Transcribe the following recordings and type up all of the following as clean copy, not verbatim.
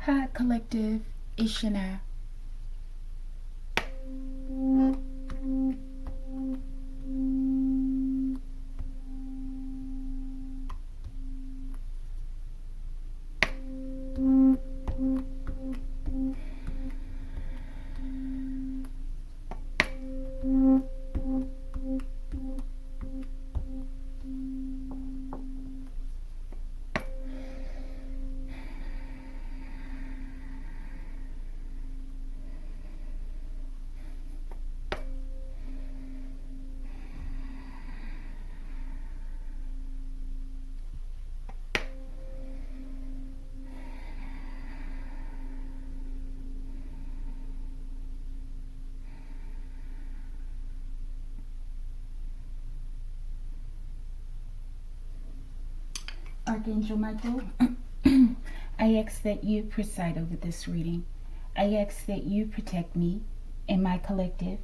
Hi, Collective. It's Shana. Archangel Michael, I ask that you preside over this reading. I ask that you protect me and my collective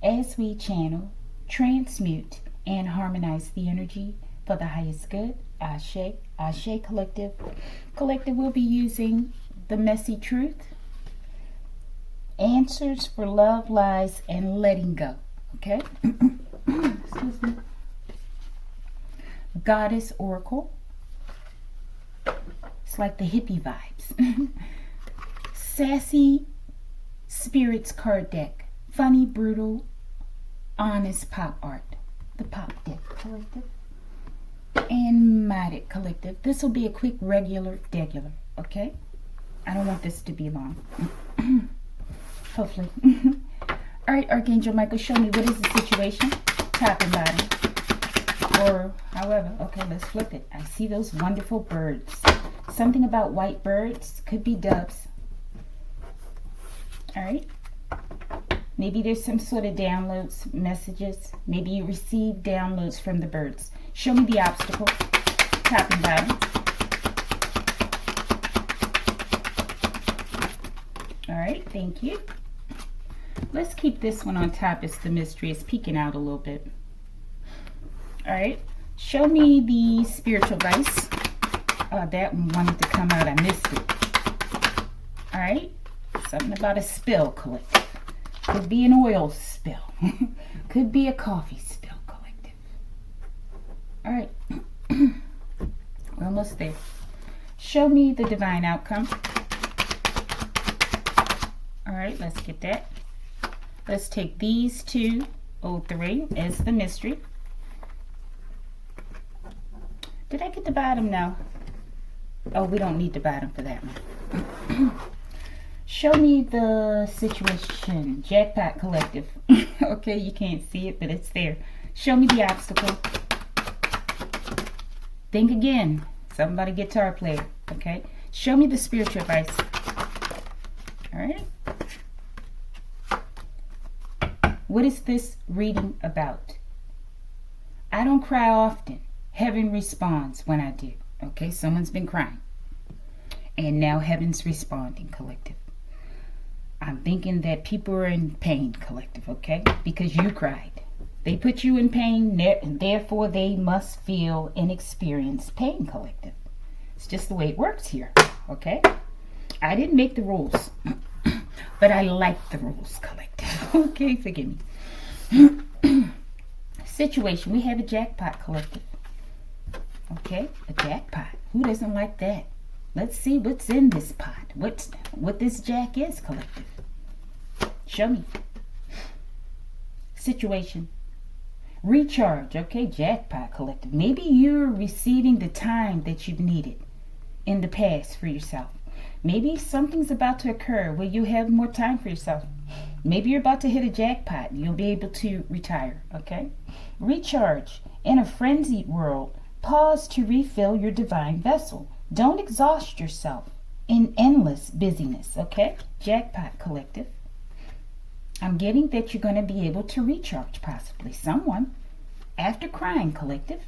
as we channel, transmute, and harmonize the energy for the highest good. Ashe, Ashe Collective. Collective will be using the messy truth, answers for love, lies, and letting go. Okay? Excuse me. Goddess Oracle. It's like the hippie vibes. Sassy Spirits card deck. Funny, brutal, honest pop art. The Pop Deck Collective. And Mighty Collective. This will be a quick regular. Okay? I don't want this to be long. Hopefully. Alright, Archangel Michael, show me what is the situation. Top and bottom. Or however. Okay, let's flip it. I see those wonderful birds. Something about white birds. Could be doves. Alright. Maybe there's some sort of downloads, messages. Maybe you receive downloads from the birds. Show me the obstacle. Top and bottom. Alright, thank you. Let's keep this one on top. It's the mystery. It's peeking out a little bit. Alright. Show me the spiritual vice. That one wanted to come out. I missed it. Alright. Something about a spill, collective. Could be an oil spill. Could be a coffee spill, collective. Alright. We're almost there. Show me the divine outcome. Alright, let's get that. Let's take these two, 03, as the mystery. Did I get the bottom now? Oh, we don't need the bottom for that one. Show me the situation. Jackpot Collective. Okay, you can't see it, but it's there. Show me the obstacle. Think again. Somebody guitar player. Okay. Show me the spiritual advice. Alright. What is this reading about? I don't cry often. Heaven responds when I do. Okay, someone's been crying. And now heaven's responding, collective. I'm thinking that people are in pain, collective, okay? Because you cried. They put you in pain, and therefore they must feel and experience pain, collective. It's just the way it works here, okay? I didn't make the rules, but I like the rules, collective. Okay, forgive me. Situation, we have a jackpot, collective. Okay, a jackpot. Who doesn't like that? Let's see what's in this pot. What this jack is, collective. Show me. Situation. Recharge. Okay, jackpot, collective. Maybe you're receiving the time that you've needed in the past for yourself. Maybe something's about to occur where you have more time for yourself. Maybe you're about to hit a jackpot and you'll be able to retire. Okay? Recharge. In a frenzied world, pause to refill your divine vessel. Don't exhaust yourself in endless busyness, okay? Jackpot collective. I'm getting that you're going to be able to recharge, possibly. Someone. After crying, collective.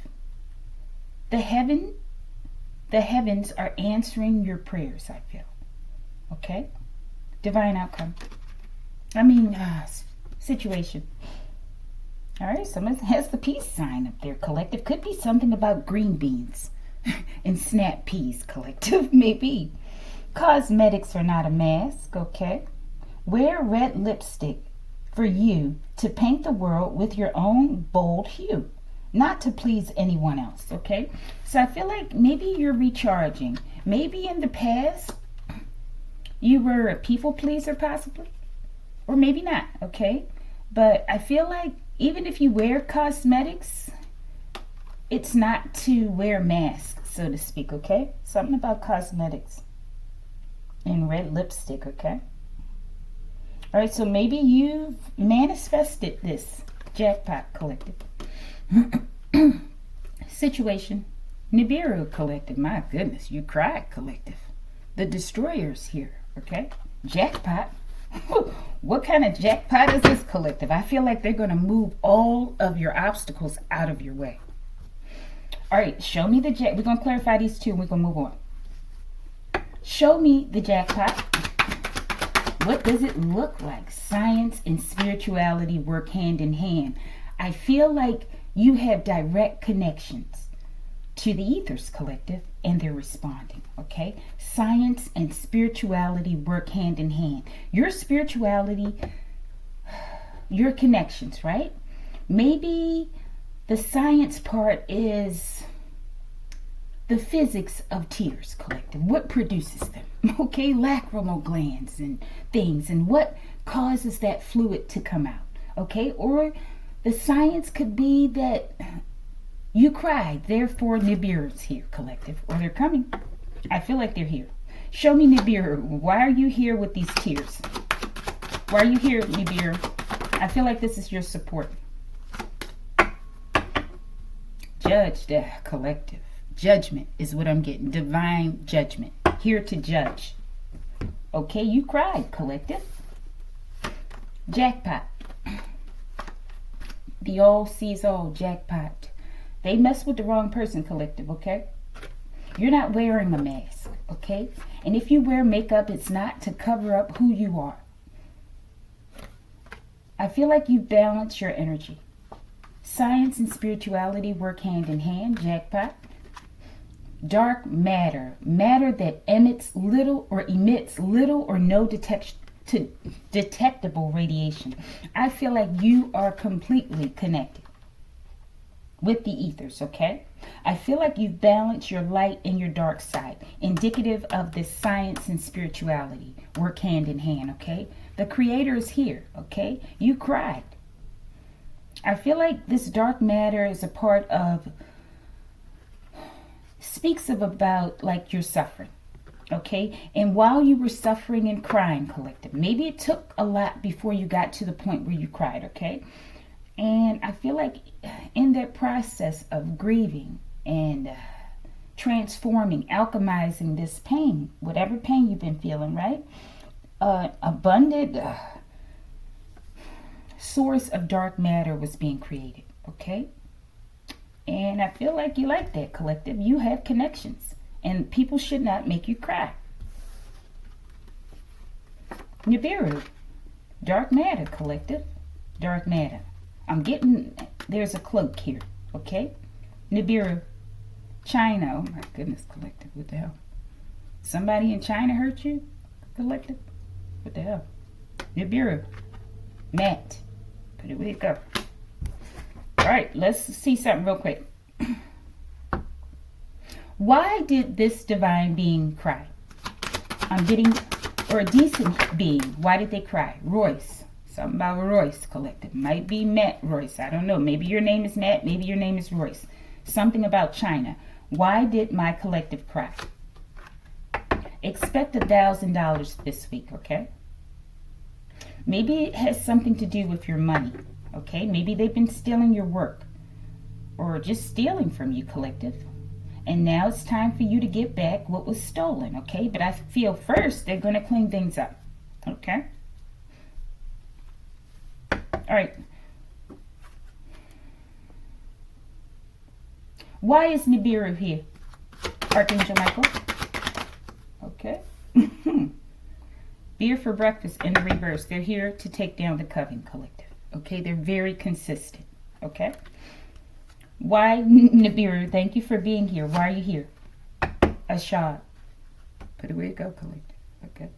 The heavens are answering your prayers, I feel. Okay? Divine outcome. Situation. All right, someone has the peace sign up there, collective. Could be something about green beans and snap peas, collective, maybe. Cosmetics are not a mask, okay? Wear red lipstick for you to paint the world with your own bold hue, not to please anyone else, okay? So I feel like maybe you're recharging. Maybe in the past you were a people pleaser possibly, or maybe not, okay? But I feel like even if you wear cosmetics, it's not to wear masks, so to speak, okay? Something about cosmetics and red lipstick, okay? All right, so maybe you've manifested this jackpot collective situation. Niburu collective, my goodness, you cried collective. The destroyer's here, okay? Jackpot. What kind of jackpot is this collective? I feel like they're going to move all of your obstacles out of your way. All right, show me the jack. We're going to clarify these two and we're going to move on. Show me the jackpot. What does it look like? Science and spirituality work hand in hand. I feel like you have direct connections to the ethers collective and they're responding, okay? Science and spirituality work hand in hand. Your spirituality, your connections, right? Maybe the science part is the physics of tears collective. What produces them? Okay, lacrimal glands and things, and what causes that fluid to come out, okay? Or the science could be that you cried, therefore Nibiru's here, collective, or they're coming. I feel like they're here. Show me Niburu. Why are you here with these tears? Why are you here, Niburu? I feel like this is your support. Judge the collective. Judgment is what I'm getting. Divine judgment. Here to judge. Okay, you cried, collective. Jackpot. The all sees all jackpot. They mess with the wrong person, collective, okay? You're not wearing a mask, okay? And if you wear makeup, it's not to cover up who you are. I feel like you balance your energy. Science and spirituality work hand in hand, jackpot. Dark matter, matter that emits little or no detectable radiation. I feel like you are completely connected with the ethers, okay? I feel like you've balanced your light and your dark side, indicative of this science and spirituality work hand in hand, okay? The creator is here, okay? You cried. I feel like this dark matter is a part of, speaks of about like your suffering, okay? And while you were suffering and crying, collective, maybe it took a lot before you got to the point where you cried, okay? And I feel like in that process of grieving and transforming, alchemizing this pain, whatever pain you've been feeling, right? Abundant source of dark matter was being created, okay? And I feel like you like that, collective. You have connections, and people should not make you cry. Niburu, dark matter, collective, dark matter. I'm getting, there's a cloak here, okay? Niburu, China. Oh my goodness, collective, what the hell? Somebody in China hurt you, collective? What the hell? Niburu, Matt, put it where it go. All right, let's see something real quick. Why did this divine being cry? I'm getting, or a decent being, why did they cry? Royce. Something about Royce, collective. Might be Matt Royce. I don't know. Maybe your name is Matt. Maybe your name is Royce. Something about China. Why did my collective cry? Expect $1,000 this week, okay? Maybe it has something to do with your money, okay? Maybe they've been stealing your work or just stealing from you, collective. And now it's time for you to get back what was stolen, okay? But I feel first they're going to clean things up, okay? All right. Why is Niburu here? Archangel Michael. Okay. Beer for breakfast in the reverse. They're here to take down the Coven collective. Okay. They're very consistent. Okay. Why Niburu? Thank you for being here. Why are you here? Ashad. Put away go, collective. Okay.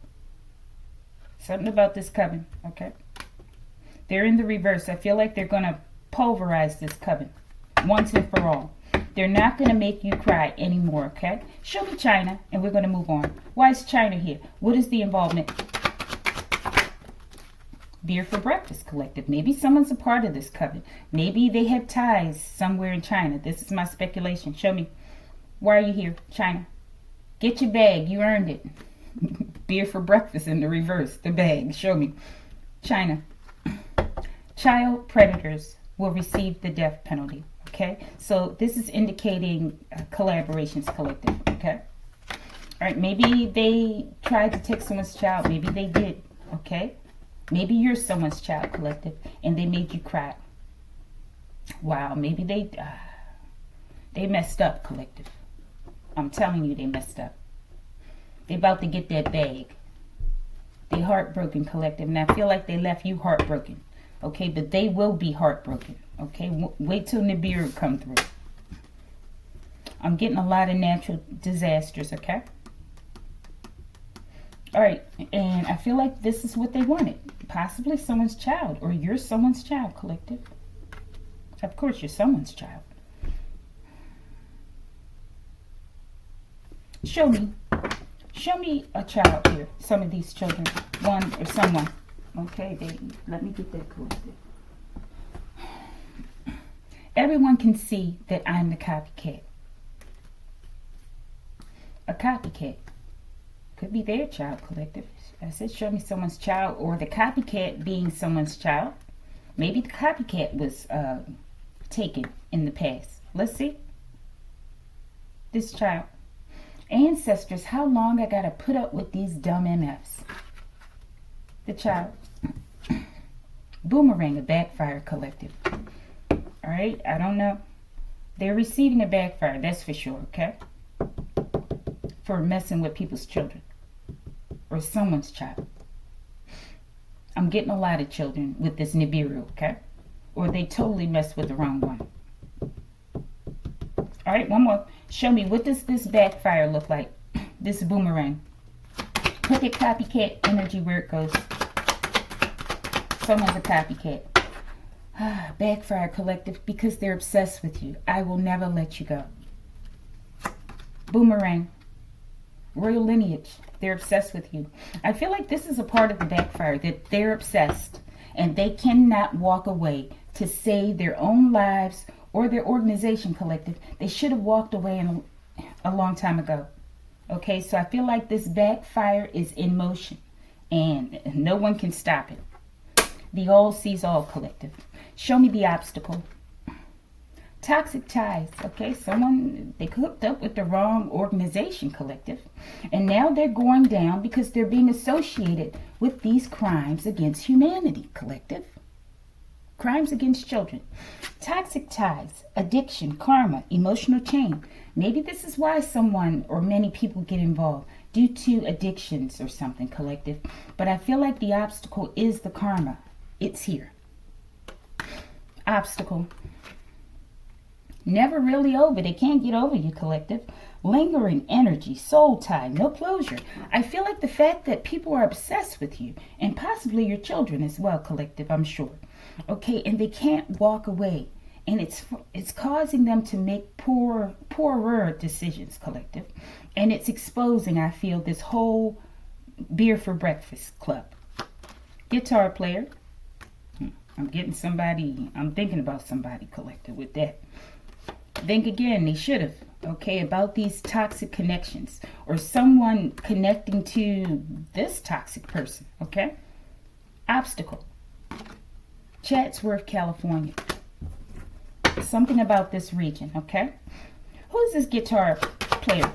Something about this coven. Okay. They're in the reverse. I feel like they're going to pulverize this coven once and for all. They're not going to make you cry anymore, okay? Show me China, and we're going to move on. Why is China here? What is the involvement? Beer for breakfast, collective. Maybe someone's a part of this coven. Maybe they have ties somewhere in China. This is my speculation. Show me. Why are you here, China? Get your bag. You earned it. Beer for breakfast in the reverse. The bag. Show me. China. Child predators will receive the death penalty. Okay, so this is indicating collaborations, collective. Okay, all right, maybe they tried to take someone's child. Maybe they did. Okay, maybe you're someone's child, collective, and they made you cry. Wow, maybe they messed up, collective. I'm telling you, they messed up. They about to get that bag. They heartbroken, collective, and I feel like they left you heartbroken. Okay, but they will be heartbroken. Okay, wait till Niburu come through. I'm getting a lot of natural disasters, okay? All right, and I feel like this is what they wanted. Possibly someone's child, or you're someone's child, collective. Of course, you're someone's child. Show me a child here. Some of these children, one or someone. Okay, let me get that collected. Everyone can see that I'm the copycat. A copycat. Could be their child, collective. I said show me someone's child, or the copycat being someone's child. Maybe the copycat was taken in the past. Let's see. This child. Ancestors, how long I gotta put up with these dumb MFs? The child. Boomerang, a backfire, collective. All right, I don't know. They're receiving a backfire, that's for sure, okay? For messing with people's children. Or someone's child. I'm getting a lot of children with this Niburu, okay? Or they totally messed with the wrong one. All right, one more. Show me, what does this backfire look like? This boomerang. Put the copycat energy where it goes. Someone's a copycat. Backfire, collective, because they're obsessed with you. I will never let you go. Boomerang. Royal lineage. They're obsessed with you. I feel like this is a part of the backfire, that they're obsessed and they cannot walk away to save their own lives or their organization, collective. They should have walked away a long time ago. Okay, so I feel like this backfire is in motion and no one can stop it. The all sees all, collective. Show me the obstacle. Toxic ties, okay? They hooked up with the wrong organization, collective. And now they're going down because they're being associated with these crimes against humanity, collective. Crimes against children. Toxic ties, addiction, karma, emotional chain. Maybe this is why someone or many people get involved, due to addictions or something, collective. But I feel like the obstacle is the karma. It's here. Obstacle. Never really over. They can't get over you, collective. Lingering energy, soul tie, no closure. I feel like the fact that people are obsessed with you, and possibly your children as well, collective, I'm sure. Okay, and they can't walk away. And it's causing them to make poorer decisions, collective. And it's exposing, I feel, this whole beer for breakfast club. Guitar player. I'm thinking about somebody, collective, with that. Think again, they should have, okay, about these toxic connections or someone connecting to this toxic person, okay? Obstacle. Chatsworth, California. Something about this region, okay? Who's this guitar player?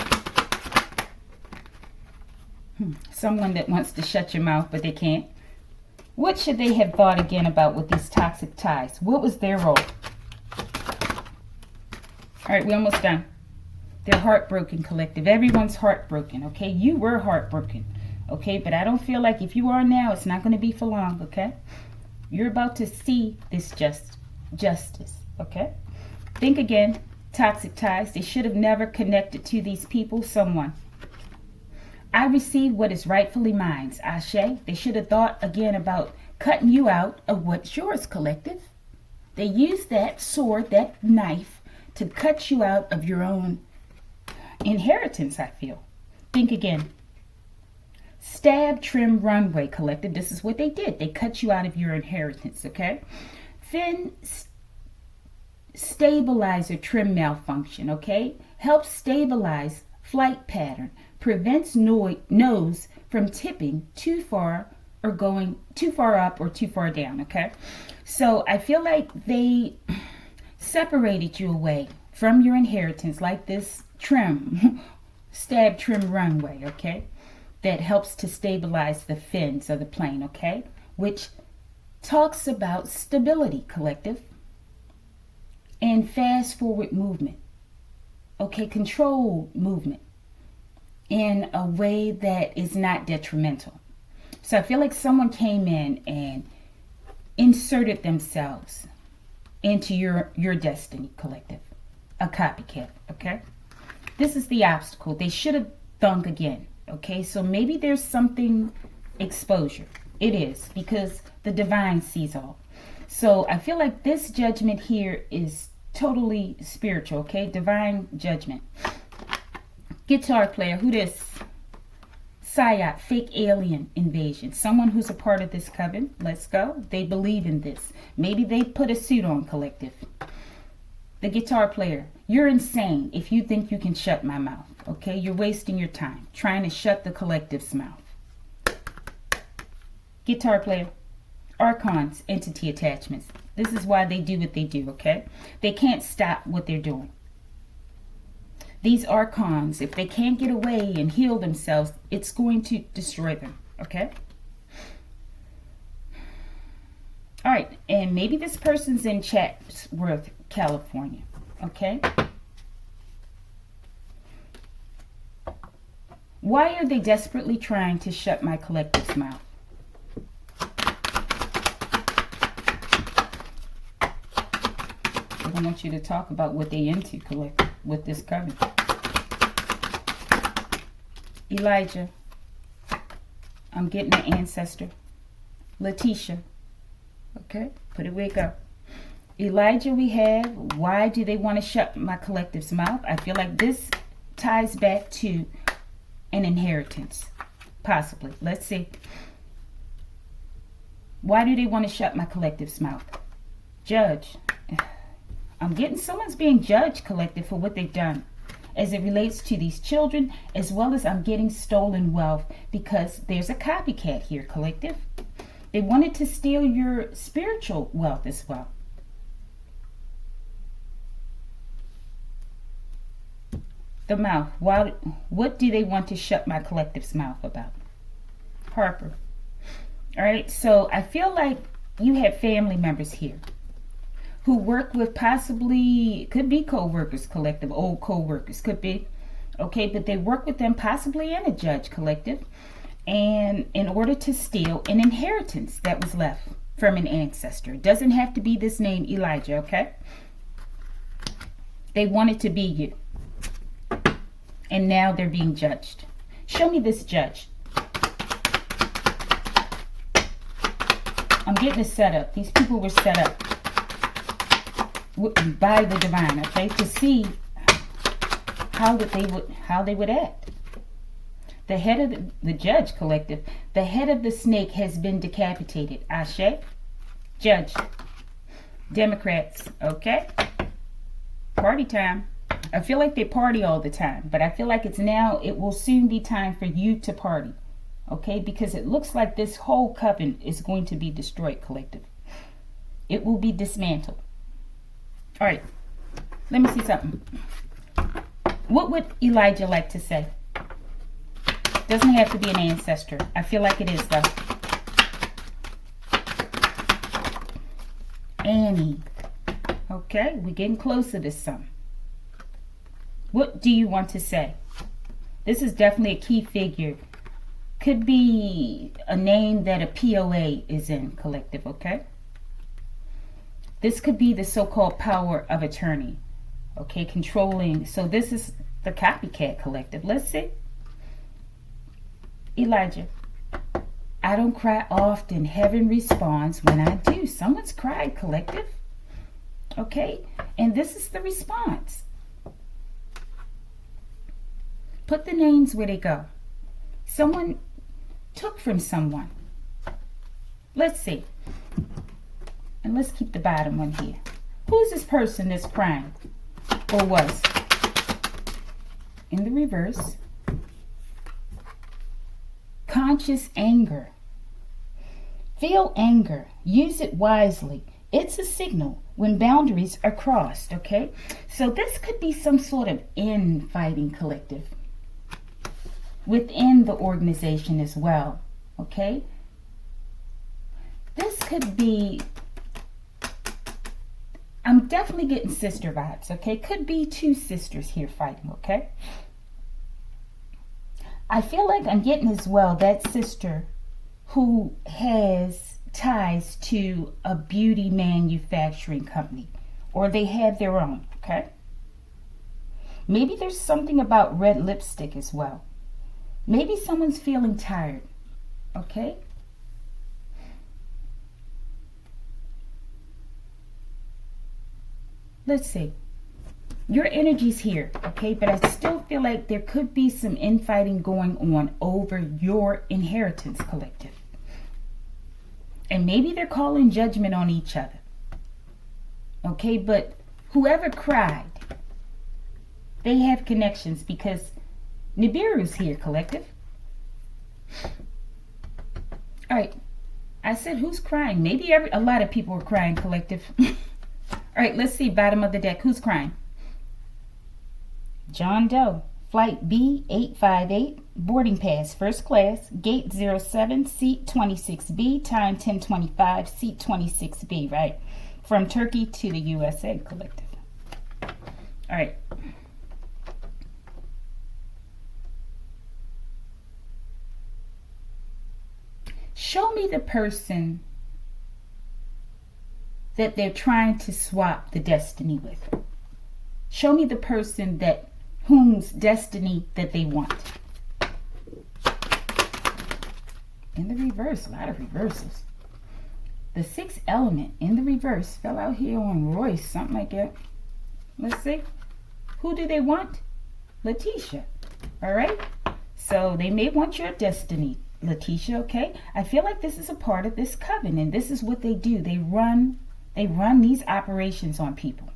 Someone that wants to shut your mouth, but they can't. What should they have thought again about with these toxic ties? What was their role? All right, we're almost done. They're heartbroken, collective. Everyone's heartbroken, okay? You were heartbroken, okay? But I don't feel like if you are now, it's not going to be for long, okay? You're about to see this justice, okay? Think again. Toxic ties. They should have never connected to these people. Someone. I receive what is rightfully mine. Ashe. They should have thought again about cutting you out of what's yours, collective. They use that sword, that knife, to cut you out of your own inheritance, I feel. Think again. Stab, trim, runway, collective. This is what they did. They cut you out of your inheritance, okay? Fin, stabilizer, trim malfunction, okay? Helps stabilize flight pattern. Prevents nose from tipping too far or going too far up or too far down, okay? So I feel like they separated you away from your inheritance like this trim, stab, trim, runway, okay? That helps to stabilize the fins of the plane, okay? Which talks about stability, collective, and fast forward movement, okay? Controlled movement in a way that is not detrimental. So I feel like someone came in and inserted themselves into your destiny, collective. A copycat, okay? This is the obstacle. They should have thunk again, okay? So maybe there's something exposure. It is, because the divine sees all. So I feel like this judgment here is totally spiritual, okay? Divine judgment. Guitar player, who this? Psyop, fake alien invasion. Someone who's a part of this coven. Let's go. They believe in this. Maybe they put a suit on, collective. The guitar player, you're insane if you think you can shut my mouth. Okay, you're wasting your time trying to shut the collective's mouth. Guitar player, archons, entity attachments. This is why they do what they do, okay? They can't stop what they're doing. These archons, if they can't get away and heal themselves, it's going to destroy them, okay? All right, and maybe this person's in Chatsworth, California, okay? Why are they desperately trying to shut my collective's mouth? I want you to talk about what they into, collective, with this coven. Elijah. I'm getting an ancestor. Letitia. Okay, put it where it go. Elijah we have. Why do they want to shut my collective's mouth? I feel like this ties back to an inheritance. Possibly. Let's see. Why do they want to shut my collective's mouth? Judge. I'm getting someone's being judged, collective, for what they've done as it relates to these children, as well as I'm getting stolen wealth because there's a copycat here, collective. They wanted to steal your spiritual wealth as well. The mouth. What do they want to shut my collective's mouth about? Harper. All right, so I feel like you have family members here who work with possibly, could be co-workers, collective, old co-workers, could be, okay, but they work with them possibly in a judge, collective, and in order to steal an inheritance that was left from an ancestor. It doesn't have to be this name, Elijah, okay? They wanted to be you, and now they're being judged. Show me this judge. I'm getting a setup. These people were set up by the divine, okay, to see how they would act. The head of the judge, collective, the head of the snake has been decapitated. Ashe. Judge. Democrats, okay. Party time. I feel like they party all the time, but I feel like it will soon be time for you to party, okay, because it looks like this whole coven is going to be destroyed, collective. It will be dismantled. All right, let me see something. What would Elijah like to say? Doesn't have to be an ancestor. I feel like it is, though. Annie. Okay, we're getting closer to some. What do you want to say? This is definitely a key figure. Could be a name that a POA is in, collective, okay? This could be the so-called power of attorney, okay, controlling. So this is the copycat, collective. Let's see. Elijah, I don't cry often. Heaven responds when I do. Someone's cried, collective. Okay? And this is the response. Put the names where they go. Someone took from someone. Let's see. And let's keep the bottom one here. Who's this person that's crying? Or was? In the reverse. Conscious anger. Feel anger. Use it wisely. It's a signal when boundaries are crossed, okay? So this could be some sort of infighting collective within the organization as well, okay? This could be, I'm definitely getting sister vibes, okay? Could be two sisters here fighting, okay? I feel like I'm getting as well that sister who has ties to a beauty manufacturing company, or they have their own, okay? Maybe there's something about red lipstick as well. Maybe someone's feeling tired, okay? Let's see. Your energy's here, okay? But I still feel like there could be some infighting going on over your inheritance, collective. And maybe they're calling judgment on each other. Okay, but whoever cried, they have connections because Nibiru's here, collective. All right, I said who's crying? Maybe a lot of people are crying, collective. All right, let's see, bottom of the deck. Who's crying? John Doe, Flight B858, boarding pass, first class, gate 07, seat 26B, time 10:25, seat 26B, right? From Turkey to the USA, collective. All right. Show me the person that they're trying to swap the destiny with. Show me the person that whose destiny that they want. In the reverse, a lot of reversals. The sixth element in the reverse fell out here on Royce, something like that. Let's see. Who do they want? Letitia. All right. So they may want your destiny, Letitia, okay? I feel like this is a part of this coven, and this is what they do. They run these operations on people.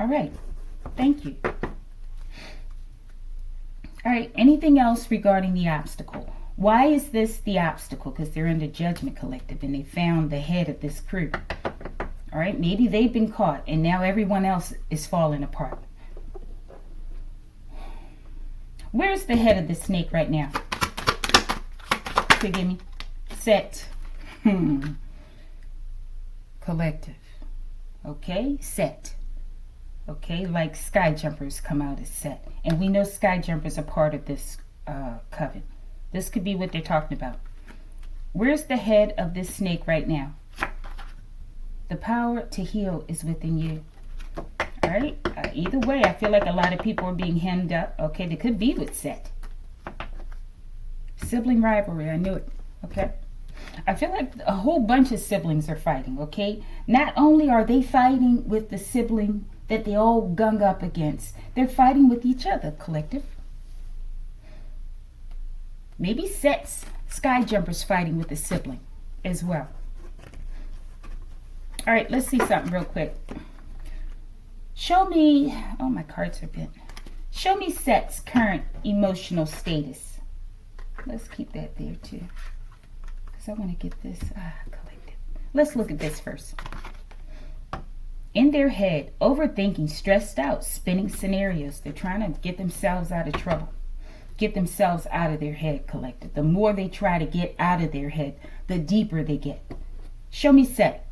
All right. Thank you. All right. Anything else regarding the obstacle? Why is this the obstacle? Because they're in the judgment collective and they found the head of this crew. All right. Maybe they've been caught and now everyone else is falling apart. Where's the head of the snake right now? Forgive me. Set. Collective. Okay. Set. Okay, like sky jumpers come out as set. And we know sky jumpers are part of this coven. This could be what they're talking about. Where's the head of this snake right now? The power to heal is within you. All right, either way, I feel like a lot of people are being hemmed up. Okay, they could be with set. Sibling rivalry, I knew it. Okay. I feel like a whole bunch of siblings are fighting, okay? Not only are they fighting with the sibling that they all gung up against, they're fighting with each other, collective. Maybe Set's sky jumpers fighting with the sibling as well. All right, let's see something real quick. Show me, oh, my cards are bent. Show me Set's current emotional status. Let's keep that there too, because I want to get this collective. Let's look at this first. In their head, overthinking, stressed out, spinning scenarios. They're trying to get themselves out of trouble. Get themselves out of their head, collective. The more they try to get out of their head, the deeper they get. Show me Set.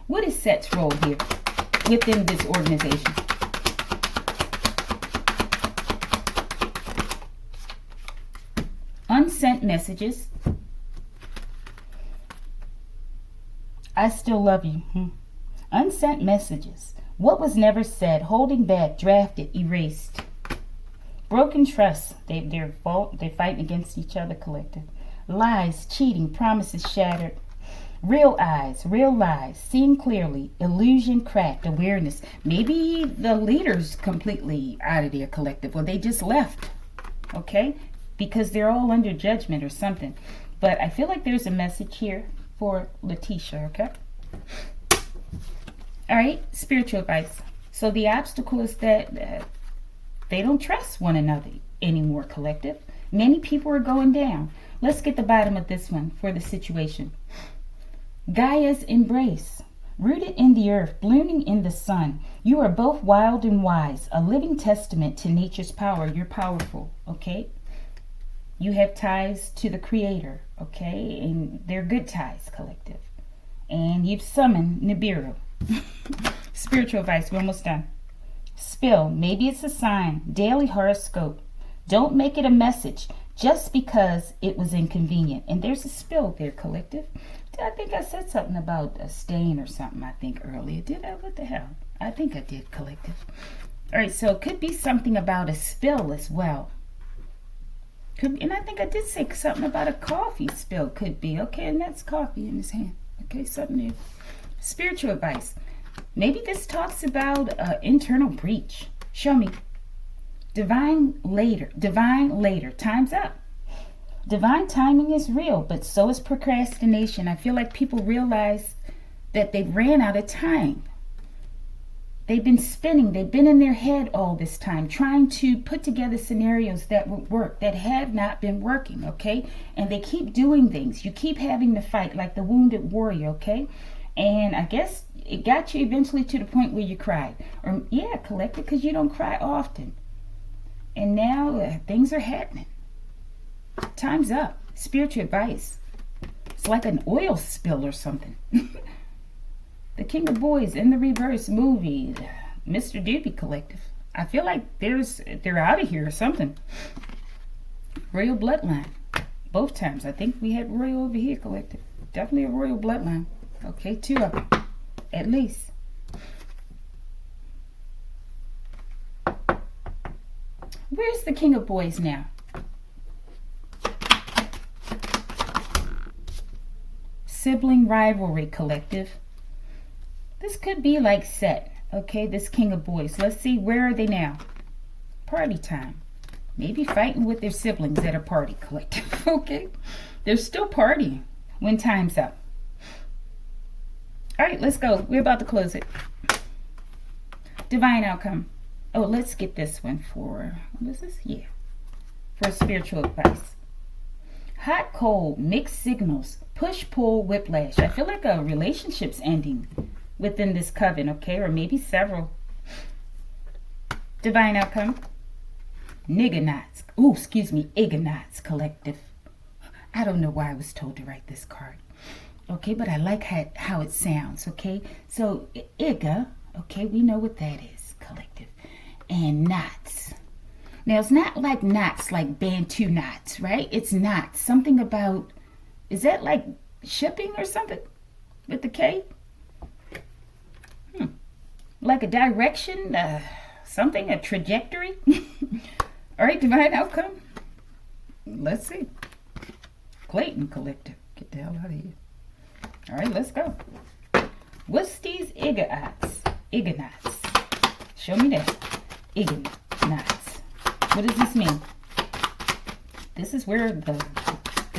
What is Set's role here within this organization? Unsent messages. I still love you. Unsent messages. What was never said, holding back, drafted, erased. Broken trust. They're fighting against each other, collective. Lies, cheating, promises shattered. Real eyes, real lies, seeing clearly, illusion cracked, awareness. Maybe the leader's completely out of their collective, or they just left, okay? Because they're all under judgment or something. But I feel like there's a message here for Letitia, okay? All right, spiritual advice. So the obstacle is that they don't trust one another anymore, collective. Many people are going down. Let's get the bottom of this one for the situation. Gaia's embrace. Rooted in the earth, blooming in the sun. You are both wild and wise, a living testament to nature's power. You're powerful, okay? You have ties to the Creator, okay? And they're good ties, collective. And you've summoned Niburu. Spiritual advice, we're almost done. Spill, maybe it's a sign. Daily horoscope. Don't make it a message just because it was inconvenient. And there's a spill there, collective. I think I said something about a stain or something, I think, earlier. Did I? What the hell? I think I did, collective. All right, so it could be something about a spill as well. And I think I did say something about a coffee spill. Could be. Okay, and that's coffee in his hand. Okay, something new. Spiritual advice. Maybe this talks about internal breach. Show me. Divine later. Divine later. Time's up. Divine timing is real, but so is procrastination. I feel like people realize that they ran out of time. They've been spinning. They've been in their head all this time, trying to put together scenarios that would work, that have not been working, okay? And they keep doing things. You keep having to fight like the wounded warrior, okay? And I guess it got you eventually to the point where you cried. Or, yeah, collective, because you don't cry often. And now things are happening. Time's up. Spiritual advice. It's like an oil spill or something. The King of Boys in the reverse movie. Mr. Doobie collective. I feel like they're out of here or something. Royal bloodline. Both times. I think we had royal over here collective. Definitely a royal bloodline. Okay, 2 of them. At least. Where's the King of Boys now? Sibling rivalry collective. This could be like set. Okay, this King of Boys. Let's see, where are they now? Party time. Maybe fighting with their siblings at a party collective. Okay, they're still partying when time's up. All right, let's go. We're about to close it. Divine outcome. Oh, let's get this one for, what is this? Yeah, for spiritual advice. Hot, cold, mixed signals, push, pull, whiplash. I feel like a relationship's ending within this coven, okay? Or maybe several. Divine outcome. Niggernots. Ooh, excuse me, Ignots collective. I don't know why I was told to write this card. Okay, but I like how it sounds, okay? So, Iga, okay, we know what that is, collective. And knots. Now, it's not like knots, like Bantu knots, right? It's knots. Something about, is that like shipping or something with the K? Like a direction, something, a trajectory? All right, divine outcome. Let's see. Clayton collective. Get the hell out of here. All right, let's go. What's these Ignots? Ignots. Show me that. Ignots. What does this mean? This is where the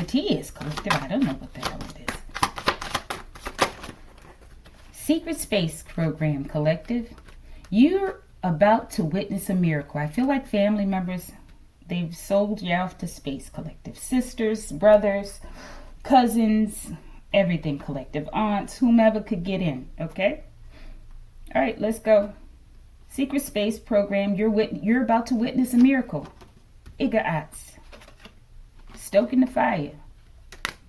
T is collective. I don't know what the hell it is. Secret Space Program collective. You're about to witness a miracle. I feel like family members, they've sold you off to space collective. Sisters, brothers, cousins, everything collective. Aunts, whomever could get in. Okay? All right, let's go. Secret Space Program, you're about to witness a miracle. Ignots. Stoking the fire.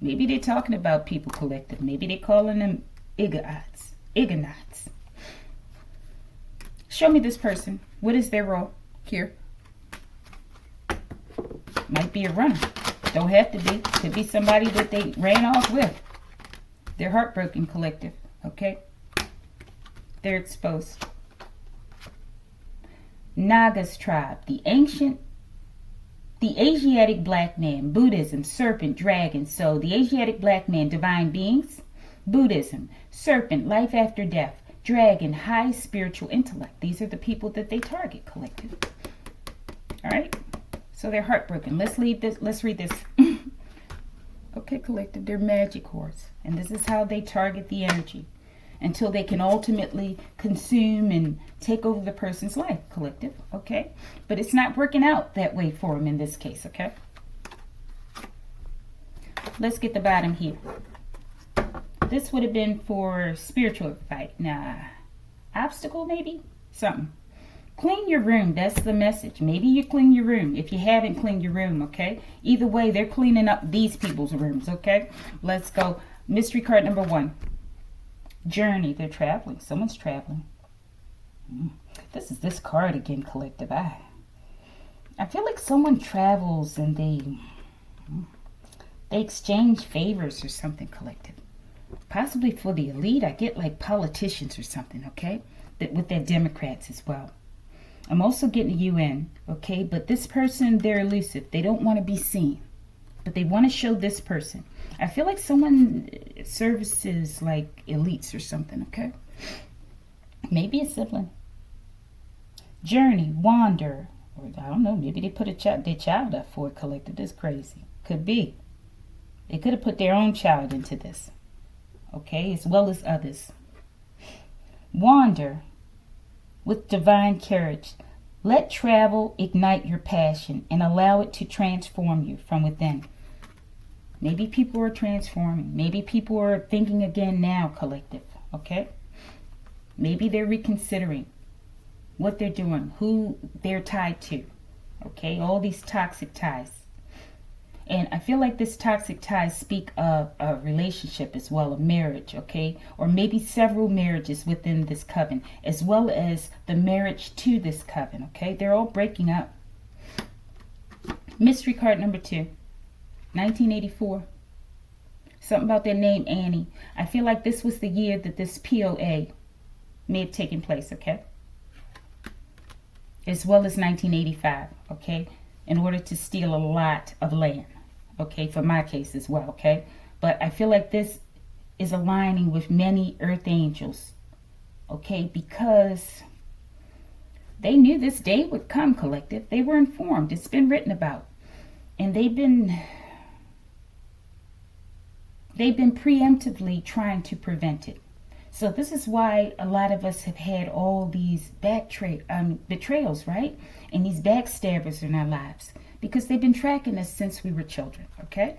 Maybe they're talking about people collective. Maybe they're calling them Ignots. Ignots. Show me this person. What is their role here? Might be a runner. Don't have to be. Could be somebody that they ran off with. They're heartbroken collective. Okay? They're exposed. Naga's tribe, the Asiatic black man, Buddhism, serpent, dragon. So the Asiatic black man, divine beings, Buddhism, serpent, life after death, dragon, high spiritual intellect. These are the people that they target, collective. All right, so they're heartbroken. Let's read this. Okay, collective, they're magic horse, and this is how they target the energy until they can ultimately consume and take over the person's life, collective. Okay, but it's not working out that way for them in this case. Okay, let's get the bottom here. This would have been for spiritual fight. Nah, obstacle maybe, something. Clean your room. That's the message. Maybe you clean your room if you haven't cleaned your room, okay? Either way, they're cleaning up these people's rooms, okay? Let's go. Mystery card number 1. Journey. They're traveling. Someone's traveling. This is this card again, collective. I feel like someone travels and they exchange favors or something, collective. Possibly for the elite. I get like politicians or something, okay? With their Democrats as well. I'm also getting a UN, okay? But this person, they're elusive. They don't want to be seen. But they want to show this person. I feel like someone services like elites or something, okay? Maybe a sibling. Journey, wander. Or I don't know, maybe they put their child up for it, collective. That's crazy. Could be. They could have put their own child into this, okay? As well as others. Wander. With divine courage, let travel ignite your passion and allow it to transform you from within. Maybe people are transforming. Maybe people are thinking again now, collective, okay? Maybe they're reconsidering what they're doing, who they're tied to, okay? All these toxic ties. And I feel like this toxic ties speak of a relationship as well, a marriage, okay? Or maybe several marriages within this coven, as well as the marriage to this coven, okay? They're all breaking up. Mystery card number 2, 1984. Something about their name, Annie. I feel like this was the year that this POA may have taken place, okay? As well as 1985, okay? In order to steal a lot of land. Okay, for my case as well, okay? But I feel like this is aligning with many earth angels, okay? Because they knew this day would come, collective. They were informed. It's been written about. And they've been preemptively trying to prevent it. So this is why a lot of us have had all these betrayals, right? And these backstabbers in our lives. Because they've been tracking us since we were children, okay?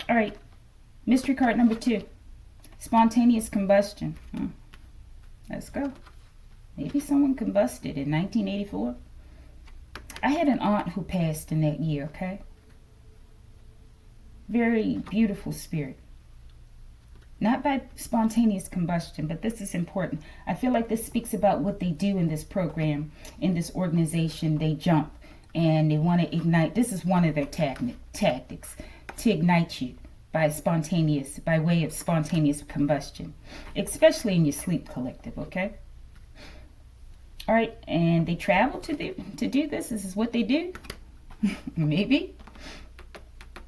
All right, mystery card number 2. Spontaneous combustion. Let's go. Maybe someone combusted in 1984. I had an aunt who passed in that year, okay? Very beautiful spirit. Not by spontaneous combustion, but this is important. I feel like this speaks about what they do in this program, in this organization. They jump. And they want to ignite. This is one of their tactics to ignite you by way of spontaneous combustion, especially in your sleep, collective. Okay. All right, and they travel to do this. This is what they do. Maybe.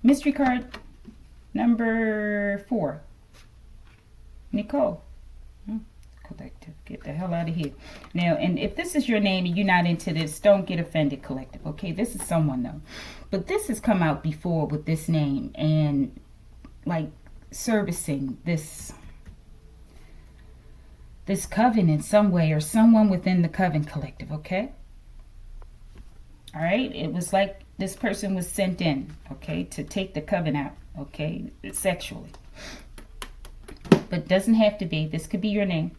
Mystery card number 4. Nicole. Collective, get the hell out of here. Now, and if this is your name and you're not into this, don't get offended, collective, okay? This is someone, though. But this has come out before with this name and, like, servicing this coven in some way or someone within the coven, collective, okay? All right? It was like this person was sent in, okay, to take the coven out, okay, sexually. But doesn't have to be. This could be your name.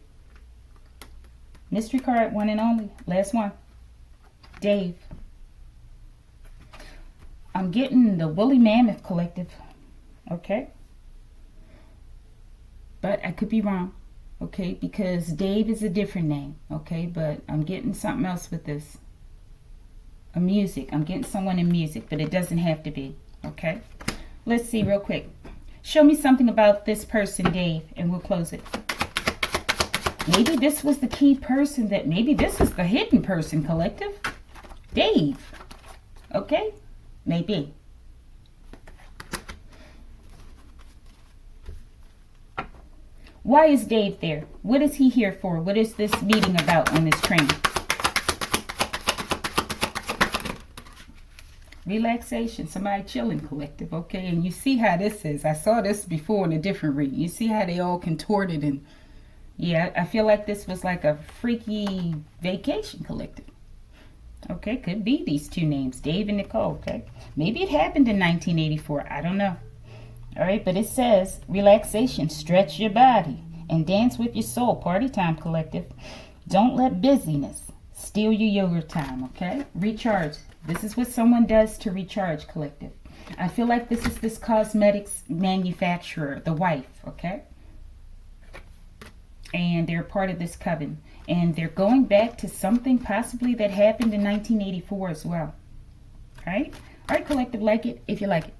Mystery card, 1 and only. Last one. Dave. I'm getting the woolly mammoth, collective. Okay? But I could be wrong. Okay? Because Dave is a different name. Okay? But I'm getting something else with this. A music. I'm getting someone in music. But it doesn't have to be. Okay? Let's see real quick. Show me something about this person, Dave. And we'll close it. Maybe this was the key person that, maybe this is the hidden person, collective. Dave. Okay? Maybe. Why is Dave there? What is he here for? What is this meeting about on this train? Relaxation. Somebody chilling, collective. Okay? And you see how this is. I saw this before in a different reading. You see how they all contorted and... yeah, I feel like this was like a freaky vacation, collective. Okay, could be these two names, Dave and Nicole, okay? Maybe it happened in 1984. I don't know. All right, but it says, relaxation, stretch your body, and dance with your soul. Party time, collective. Don't let busyness steal your yoga time, okay? Recharge. This is what someone does to recharge, collective. I feel like this is this cosmetics manufacturer, the wife, okay? And they're part of this coven. And they're going back to something possibly that happened in 1984 as well. All right? All right, collective, like it if you like it.